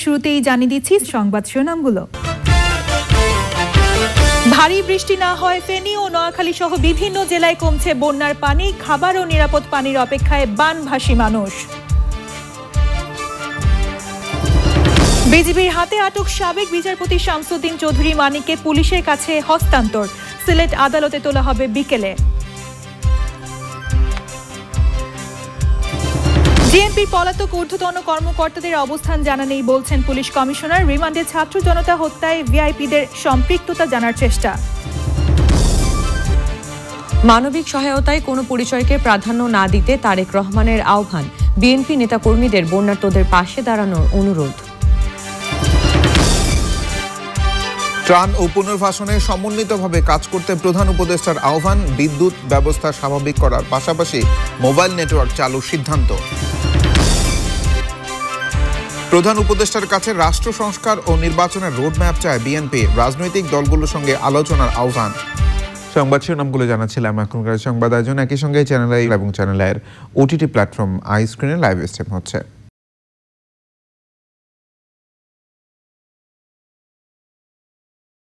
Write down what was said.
শুরুতেই জানিয়ে দিচ্ছি সংবাদ শিরোনামগুলো। ভারী বৃষ্টি না হয় ফেনী ও নোয়াখালী সহ বিভিন্ন জেলায় কমছে বন্যার পানি, খাবার ও নিরাপদ পানির অপেক্ষায় বানভাসী মানুষ। বিজিবির হাতে আটক সাবেক বিচারপতি শামসুদ্দিন চৌধুরী মানিককে পুলিশের কাছে হস্তান্তর, সিলেট আদালতে তোলা হবে বিকেলে। বিএনপির পলাতক ঊর্ধ্বতন কর্মকর্তাদের অবস্থান জানা নেই বলছেন পুলিশ কমিশনার। রিমান্ডে ছাত্র জনতা হত্যায় ভিআইপিদের সম্পৃক্ততা জানার চেষ্টা। মানবিক সহায়তায় কোনো পরিচয়কে প্রাধান্য না দিতে তারেক রহমানের আহ্বান, বিএনপি নেতাকর্মীদের বন্যার্তদের পাশে দাঁড়ানোর অনুরোধ। ত্রাণ ও পুনর্বাসনে সমন্বিতভাবে কাজ করতে প্রধান উপদেষ্টার আহ্বান, বিদ্যুৎ ব্যবস্থা স্বাভাবিক করার পাশাপাশি মোবাইল নেটওয়ার্ক চালুর সিদ্ধান্ত। প্রধান উপদেষ্টার কাছে রাষ্ট্র সংস্কার ও নির্বাচনের রোডম্যাপ চায় বিএনপি, রাজনৈতিক দলগুলোর সঙ্গে আলোচনার আহ্বান। সংবাদ শিরোনামগুলো জানাচ্ছিলাম এখনকার সংবাদ আয়োজন। একই সঙ্গে চ্যানেল আই এবং চ্যানেল আইয়ের ওটিটি প্ল্যাটফর্ম আই স্ক্রিনে লাইভ স্ট্রিম হচ্ছে।